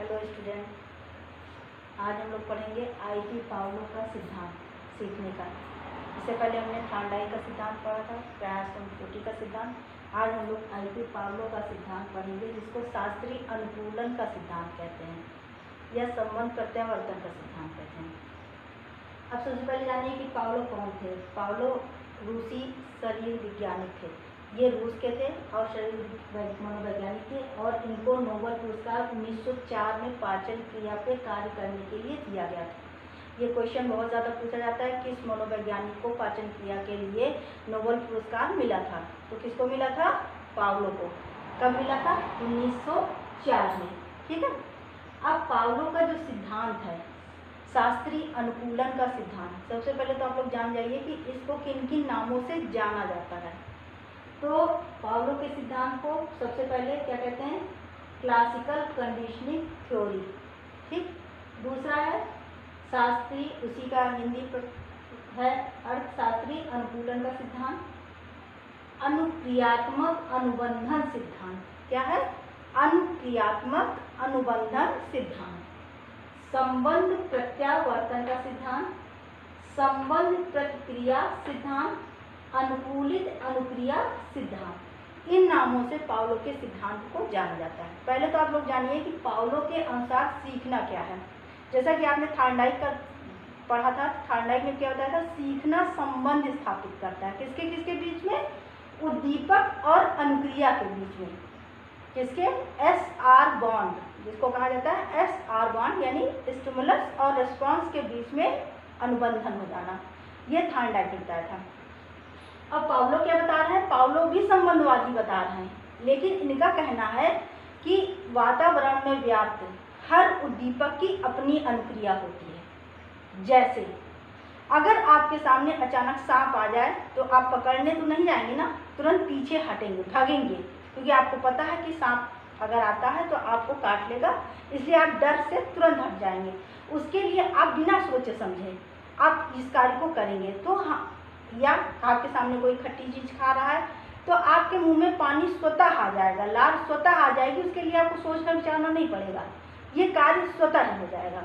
Hello student, आज हम लोग पढ़ेंगे आईपी पावलो का सिद्धांत सीखने का। इससे पहले हमने थार्डाई का सिद्धांत पढ़ा था, प्रायसंस्कृति का सिद्धांत। आज हम लोग आईपी पावलो का सिद्धांत पढ़ेंगे, जिसको शास्त्रीय अनुकूलन का सिद्धांत कहते हैं या संबंध प्रत्यावर्तन का सिद्धांत कहते हैं। अब सबसे पहले जानिए कि पावलो कौन थे। पावलो रूसी शरीर विज्ञानिक थे। ये रूस के थे और शरीर मनोवैज्ञानिक थे, और इनको नोबेल पुरस्कार 1904 में पाचन क्रिया पे कार्य करने के लिए दिया गया था। ये क्वेश्चन बहुत ज़्यादा पूछा जाता है, किस मनोवैज्ञानिक को पाचन क्रिया के लिए नोबेल पुरस्कार मिला था। तो किसको मिला था? पावलो को। कब मिला था? 1904 में। ठीक है। अब पावलो का जो सिद्धांत है, शास्त्रीय अनुकूलन का सिद्धांत, सबसे पहले तो आप लोग जान जाइए कि इसको किन किन नामों से जाना जाता है। तो पावलो के सिद्धांत को सबसे पहले क्या कहते हैं? Classical conditioning theory. ठीक। दूसरा है शास्त्रीय, उसी का हिंदी है अर्थशास्त्रीय अनुकूलन का सिद्धांत। अनुक्रियात्मक अनुबंधन सिद्धांत। क्या है? अनुक्रियात्मक अनुबंधन सिद्धांत। संबंध प्रत्यावर्तन का सिद्धांत, संबंध प्रतिक्रिया सिद्धांत, अनुकूलित अनुक्रिया सिद्धांत। इन नामों से पावलो के सिद्धांत को जाना जाता है। पहले तो आप लोग जानिए कि पावलो के अनुसार सीखना क्या है। जैसा कि आपने थार्डाई का पढ़ा था, थार्डाई में क्या होता था? सीखना संबंध स्थापित करता है। किसके किसके बीच में? उद्दीपक और अनुक्रिया के बीच में। किसके? SR बॉन्ड, जिसको कहा जाता है SR बॉन्ड, यानी स्टिमुलस और रिस्पॉन्स के बीच में अनुबंधन हो जाना। ये थार्डाई बताया था। अब पावलो क्या बता रहे हैं? पावलो भी संबंधवादी बता रहे हैं, लेकिन इनका कहना है कि वातावरण में व्याप्त हर उद्दीपक की अपनी अनुक्रिया होती है। जैसे अगर आपके सामने अचानक सांप आ जाए तो आप पकड़ने तो नहीं जाएंगे ना, तुरंत पीछे हटेंगे, भागेंगे, क्योंकि आपको पता है कि सांप अगर आता है तो आपको काट लेगा, इसलिए आप डर से तुरंत हट जाएंगे। उसके लिए आप बिना सोचे समझे आप इस कार्य को करेंगे। तो हाँ, या आपके सामने कोई खट्टी चीज खा रहा है तो आपके मुंह में पानी स्वतः आ जाएगा, लार स्वतः आ जाएगी, उसके लिए आपको सोचना विचारना नहीं पड़ेगा, ये कार्य स्वतः ही हो जाएगा।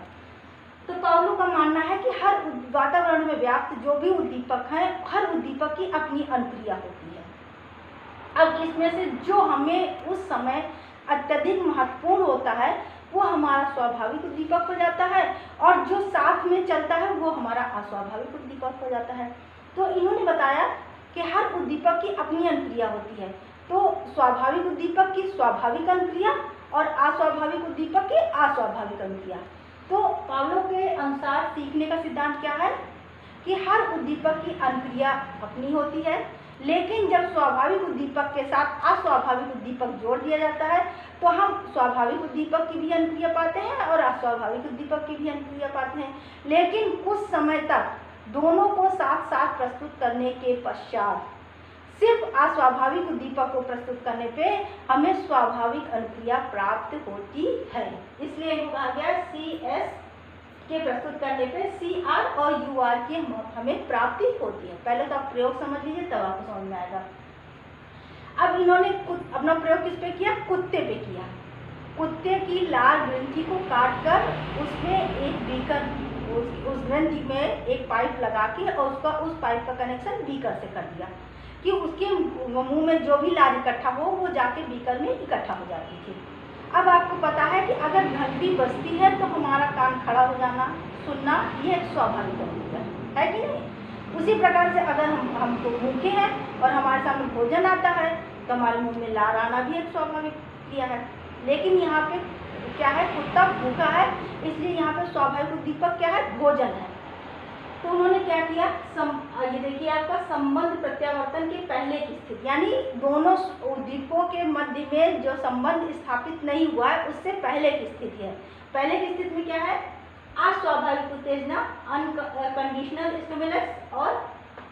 तो पावलो का मानना है कि हर वातावरण में व्याप्त जो भी उद्दीपक है, हर उद्दीपक की अपनी अनुक्रिया होती है। अब इसमें से जो हमें उस समय अत्यधिक महत्वपूर्ण होता है वो हमारा स्वाभाविक उद्दीपक हो जाता है, और जो साथ में चलता है वो हमारा अस्वाभाविक उद्दीपक हो जाता है। तो इन्होंने बताया कि हर उद्दीपक की अपनी अनुक्रिया होती है। तो स्वाभाविक उद्दीपक की स्वाभाविक अनुक्रिया और अस्वाभाविक उद्दीपक की अस्वाभाविक अनुक्रिया। तो पावलो के अनुसार सीखने का सिद्धांत क्या है कि हर उद्दीपक की अनुक्रिया अपनी होती है, लेकिन जब स्वाभाविक उद्दीपक के साथ अस्वाभाविक उद्दीपक जोड़ दिया जाता है तो हम स्वाभाविक उद्दीपक की भी अनुक्रिया पाते हैं और अस्वाभाविक उद्दीपक की भी अनुक्रिया पाते हैं। लेकिन कुछ समय तक दोनों को साथ साथ प्रस्तुत करने के पश्चात सिर्फ अस्वाभाविक उद्दीपक को प्रस्तुत करने पे हमें स्वाभाविक अनुक्रिया प्राप्त होती है। इसलिए इनको कहा गया CS के प्रस्तुत करने पे CR और UR की हमें प्राप्ति होती है। पहले तो आप प्रयोग समझ लीजिए, तब आपको समझ में आएगा। अब इन्होंने अपना प्रयोग किस पे किया? कुत्ते पे किया। कुत्ते की लार ग्रंथि को काट कर उसमें एक बीकर, उस ग्रंथि में एक पाइप लगा के और उस पाइप का कनेक्शन बीकर से कर दिया कि उसके मुंह में जो भी लार इकट्ठा हो वो जाके बीकर में इकट्ठा हो जाती थी। अब आपको पता है कि अगर घंटी बजती है तो हमारा कान खड़ा हो जाना, सुनना, ये एक स्वाभाविक अनुक्रिया है कि नहीं? उसी प्रकार से अगर हमको भूखे हैं और हमारे सामने भोजन आता है तो हमारे मुंह में लार आना भी एक स्वाभाविक क्रिया है। लेकिन यहाँ पे क्या है? कुत्ता भूखा है, इसलिए यहाँ पे स्वाभाविक उद्दीपक क्या है? भोजन है। तो उन्होंने क्या किया? ये देखिए आपका संबंध प्रत्यावर्तन के पहले की स्थिति, यानी दोनों उद्दीपकों के मध्य में जो संबंध स्थापित नहीं हुआ है उससे पहले की स्थिति है। पहले की स्थिति में क्या है? अस्वाभाविक उत्तेजना, अनकंडीशनल स्टिमुलस और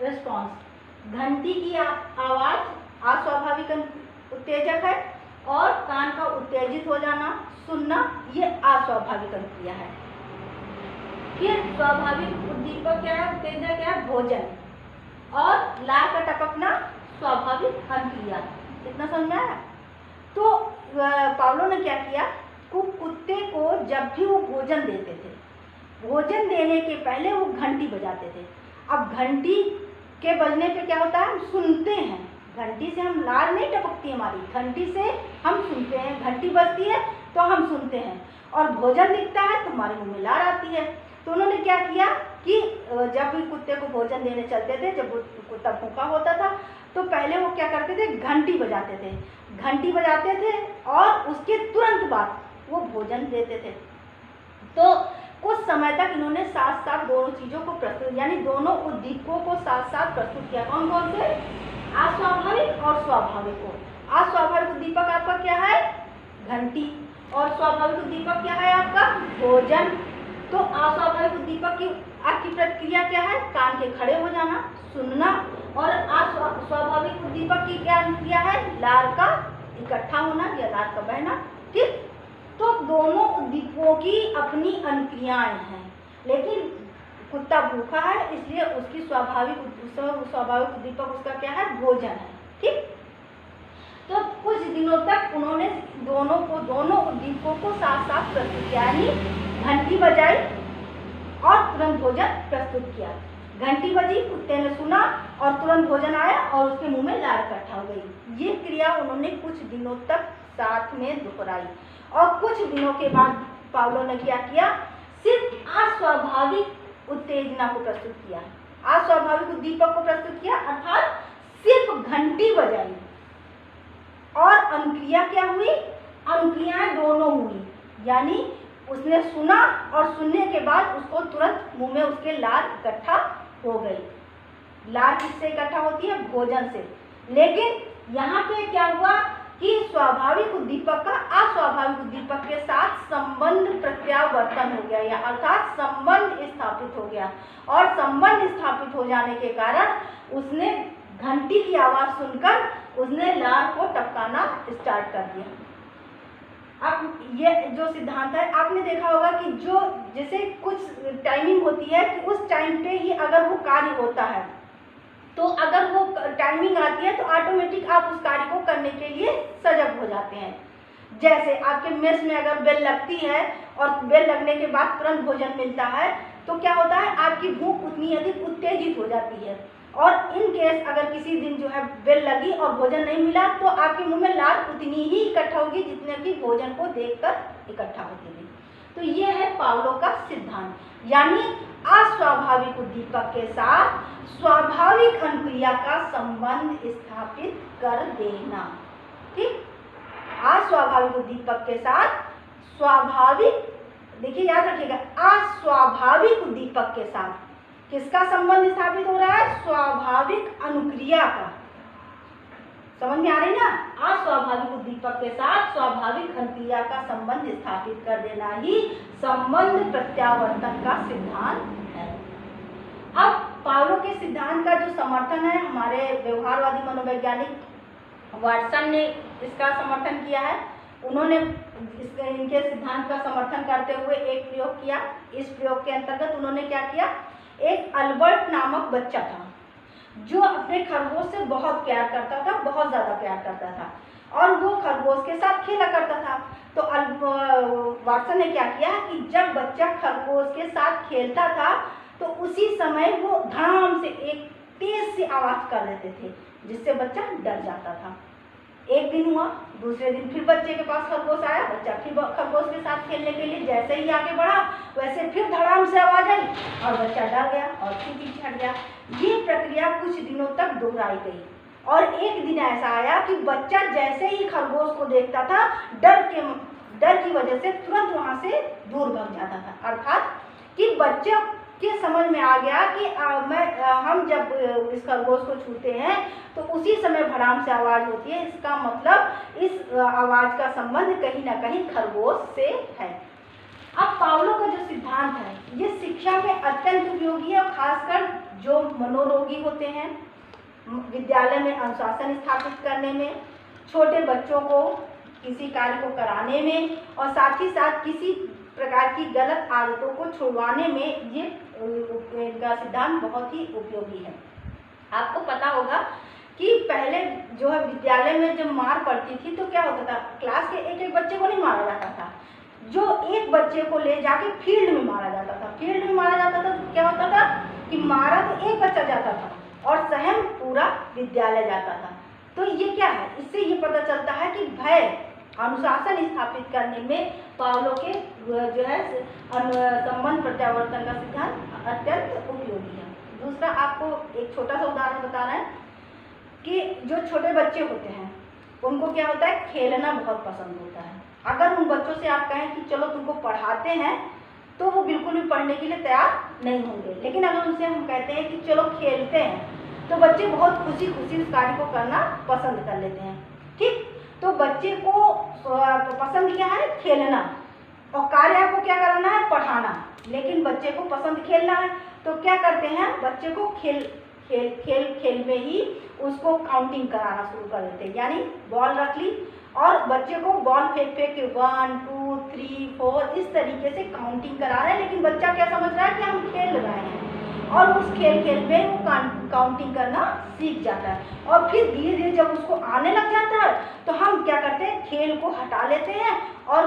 रिस्पॉन्स। घंटी की आवाज अस्वाभाविक उत्तेजक है, और कान का उत्तेजित हो जाना, सुनना, ये अस्वाभाविक अनुक्रिया है। फिर स्वाभाविक उद्दीपक क्या है? उत्तेजना क्या है? भोजन, और लार का टपकना स्वाभाविक अनुक्रिया। कितना समझ में आया? तो पावलो ने क्या किया? कुत्ते को जब भी वो भोजन देते थे, भोजन देने के पहले वो घंटी बजाते थे। अब घंटी के बजने पे क्या होता है, हम सुनते हैं, घंटी से हम लार नहीं टपकती हमारी, घंटी से हम सुनते हैं, घंटी बजती है तो हम सुनते हैं, और भोजन दिखता है तो हमारे मुंह में लार आती है। तो उन्होंने क्या किया कि जब भी कुत्ते को भोजन देने चलते थे, जब कुत्ता भूखा होता था तो पहले वो क्या करते थे, घंटी बजाते थे, घंटी बजाते थे और उसके तुरंत बाद वो भोजन देते थे। तो कुछ समय तक इन्होंने साथ साथ दोनों चीज़ों को प्रस्तुत, यानी दोनों उद्दीपकों को साथ साथ प्रस्तुत किया। कौन कौन से, अस्वाभाविक और स्वाभाविक को। अस्वाभाविक उद्दीपक आपका क्या है, घंटी, और स्वाभाविक उद्दीपक क्या है आपका, भोजन। तो अस्वाभाविक उद्दीपक की आपकी प्रतिक्रिया क्या है, कान के खड़े हो जाना, सुनना, और स्वाभाविक उद्दीपक की क्या क्रिया है, लार का इकट्ठा होना या लार का बहना। ठीक, तो दोनों उद्दीपकों की अपनी अनुक्रियाएं हैं, लेकिन कुत्ता भूखा है इसलिए उसकी स्वाभाविक उद्दीपक उसका क्या है, भोजन है। ठीक, तो कुछ दिनों तक उन्होंने दोनों उद्दीपकों को साथ साथ प्रस्तुत किया, यानी घंटी बजाई और तुरंत भोजन प्रस्तुत किया। घंटी बजी, कुत्ते ने सुना और तुरंत भोजन आया और उसके मुंह में लार इकट्ठा हो गई। ये क्रिया उन्होंने कुछ दिनों तक साथ में दोहराई, और कुछ दिनों के बाद पावलो ने क्या किया, सिर्फ अस्वाभाविक उत्तेजना को प्रस्तुत किया, अस्वाभाविक उद्दीपक को प्रस्तुत किया, अर्थात सिर्फ घंटी बजाई, और अनुक्रिया क्या हुई, अनुक्रियाएं दोनों हुई, यानी उसने सुना और सुनने के बाद उसको तुरंत मुंह में उसके लार इकट्ठा हो गई। लार किससे इकट्ठा होती है, भोजन से। लेकिन यहाँ पे क्या हुआ कि स्वाभाविक उद्दीपक का अस्वाभाविक उद्दीपक के साथ संबंध प्रत्यावर्तन हो गया, या अर्थात संबंध स्थापित हो गया, और संबंध स्थापित हो जाने के कारण उसने घंटी की आवाज सुनकर उसने लार को टपकाना स्टार्ट कर दिया। अब ये जो सिद्धांत है, आपने देखा होगा कि जो जैसे कुछ टाइमिंग होती है कि उस टाइम पे ही अगर वो कार्य होता है, तो अगर वो टाइमिंग आती है तो ऑटोमेटिक आप उस कार्य को करने के लिए सजग हो जाते हैं। जैसे आपके मेस में अगर बेल लगती है और बेल लगने के बाद तुरंत भोजन मिलता है, तो क्या होता है, आपकी भूख उतनी अधिक उत्तेजित हो जाती है, और इन केस अगर किसी दिन जो है बेल लगी और भोजन नहीं मिला तो आपके मुंह में लार उतनी ही इकट्ठा होगी जितने की भोजन को देखकर इकट्ठा होती थी। तो ये है पावलो का सिद्धांत, यानी अस्वाभाविक उद्दीपक के साथ स्वाभाविक अनुक्रिया का संबंध स्थापित कर देना। ठीक, अस्वाभाविक उद्दीपक के साथ स्वाभाविक, देखिए याद रखिएगा, अस्वाभाविक उद्दीपक के साथ किसका संबंध स्थापित हो रहा है, स्वाभाविक अनुक्रिया का। समझ में आ रही ना, अस्वाभाविक उद्दीपक के साथ स्वाभाविक अनुक्रिया का संबंध स्थापित कर देना ही संबंध प्रत्यावर्तन का सिद्धांत है। अब पावलो के सिद्धांत का जो समर्थन है, हमारे व्यवहारवादी मनोवैज्ञानिक वाटसन ने इसका समर्थन किया है। उन्होंने इनके सिद्धांत का समर्थन करते हुए एक प्रयोग किया। इस प्रयोग के अंतर्गत उन्होंने क्या किया, एक अल्बर्ट नामक बच्चा था जो अपने खरगोश से बहुत प्यार करता था, बहुत ज़्यादा प्यार करता था, और वो खरगोश के साथ खेला करता था। तो वाटसन ने क्या किया कि जब बच्चा खरगोश के साथ खेलता था तो उसी समय वो धड़ाम से एक तेज सी आवाज़ कर देते थे, जिससे बच्चा डर जाता था। एक दिन हुआ, दूसरे दिन फिर बच्चे के पास खरगोश आया, बच्चा फिर खरगोश के साथ खेलने के लिए जैसे ही आगे बढ़ा वैसे फिर धड़ाम से आवाज आई और बच्चा डर गया और फिर पीछे हट गया। ये प्रक्रिया कुछ दिनों तक दोहराई गई, और एक दिन ऐसा आया कि बच्चा जैसे ही खरगोश को देखता था डर की वजह से तुरंत वहां से दूर भाग जाता था। अर्थात कि बच्चे के समझ में आ गया कि हम जब इस खरगोश को छूते हैं तो उसी समय भड़ाम से आवाज़ होती है, इसका मतलब इस आवाज़ का संबंध कहीं ना कहीं खरगोश से है। अब पावलो का जो सिद्धांत है ये शिक्षा में अत्यंत उपयोगी है, और खासकर जो मनोरोगी होते हैं, विद्यालय में अनुशासन स्थापित करने में, छोटे बच्चों को किसी कार्य को कराने में, और साथ ही साथ किसी प्रकार की गलत आदतों को छुड़वाने में ये इनका सिद्धांत बहुत ही उपयोगी है। आपको पता होगा कि पहले जो है विद्यालय में जब मार पड़ती थी तो क्या होता था, क्लास के एक एक बच्चे को नहीं मारा जाता था, जो एक एक बच्चे को ले जाके फील्ड में मारा जाता था। फील्ड में मारा जाता था तो क्या होता था कि मारा तो एक बच्चा जाता था और सहम पूरा विद्यालय जाता था। तो ये क्या है, इससे ये पता चलता है कि भय अनुशासन स्थापित करने में पावलो के जो है संबंध प्रत्यावर्तन का सिद्धांत अत्यंत उपयोगी है। दूसरा आपको एक छोटा सा उदाहरण बता रहे हैं कि जो छोटे बच्चे होते हैं उनको क्या होता है, खेलना बहुत पसंद होता है। अगर उन बच्चों से आप कहें कि चलो तुमको पढ़ाते हैं तो वो बिल्कुल भी पढ़ने के लिए तैयार नहीं होंगे। लेकिन अगर उनसे हम कहते हैं कि चलो खेलते हैं तो बच्चे बहुत खुशी खुशी उस कार्य को करना पसंद कर लेते हैं। ठीक, तो बच्चे को पसंद क्या है, खेलना, और कार्य आपको क्या करना है, पढ़ाना। लेकिन बच्चे को पसंद खेलना है तो क्या करते हैं, बच्चे को खेल में ही उसको काउंटिंग कराना शुरू कर देते हैं। यानी बॉल रख ली और बच्चे को बॉल फेंक के 1 2 3 4 इस तरीके से काउंटिंग करा रहे हैं। लेकिन बच्चा क्या समझ रहा है कि हम खेल रहे हैं और उस खेल में वो काउंटिंग करना सीख जाता है। और फिर धीरे धीरे जब उसको आने लग जाता है तो हम क्या करते हैं, खेल को हटा लेते हैं और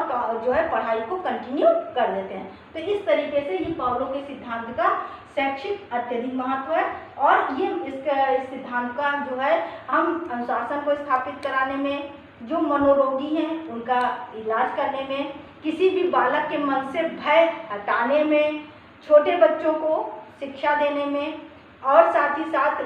जो है पढ़ाई को कंटिन्यू कर देते हैं। तो इस तरीके से ये पावलो के सिद्धांत का शैक्षिक अत्यधिक महत्व है। और ये इस सिद्धांत का जो है हम अनुशासन को स्थापित कराने में, जो मनोरोगी हैं उनका इलाज करने में, किसी भी बालक के मन से भय हटाने में, छोटे बच्चों को शिक्षा देने में, और साथ ही साथ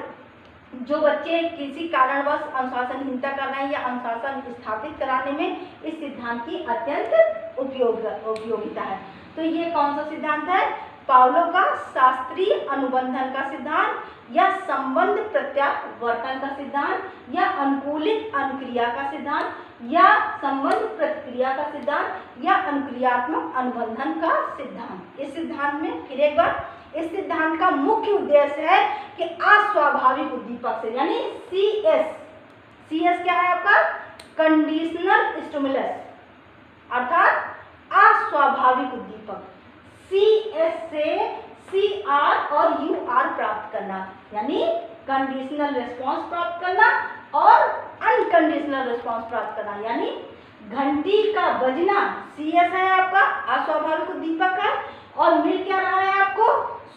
जो बच्चे किसी कारणवश अनुशासनहीनता कर रहे हैं या अनुशासन स्थापित कराने में इस सिद्धांत की अत्यंत उपयोगिता है। तो ये कौन सा सिद्धांत है, पावलो का शास्त्रीय अनुबंधन का सिद्धांत, या संबंध प्रत्यावर्तन का सिद्धांत, या अनुकूलित अनुक्रिया का सिद्धांत, या संबंध प्रतिक्रिया का सिद्धांत, या अनुक्रियात्मक अनुबंधन का सिद्धांत। इस सिद्धांत में फिर एक बार, इस सिद्धांत का मुख्य उद्देश्य है कि अस्वाभाविक उद्दीपक से, यानी CS क्या है आपका, कंडीशनल स्टिमुलस, अर्थात अस्वाभाविक उद्दीपक, CS से CR और UR प्राप्त करना, यानी कंडीशनल रिस्पांस प्राप्त करना और अनकंडीशनल रिस्पांस प्राप्त करना। यानी घंटी का बजना CS है आपका, अस्वाभाविक उद्दीपक है, और मिल क्या रहा है आपको,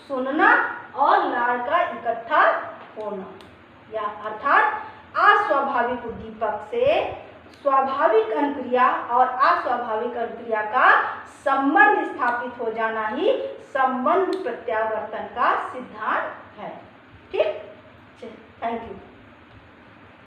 सुनना और लाड़ का इकट्ठा होना, या अर्थात अस्वाभाविक उद्दीपक से स्वाभाविक अनुक्रिया और अस्वाभाविक अनुक्रिया का संबंध स्थापित हो जाना ही संबंध प्रत्यावर्तन का सिद्धांत है। ठीक, थैंक यू।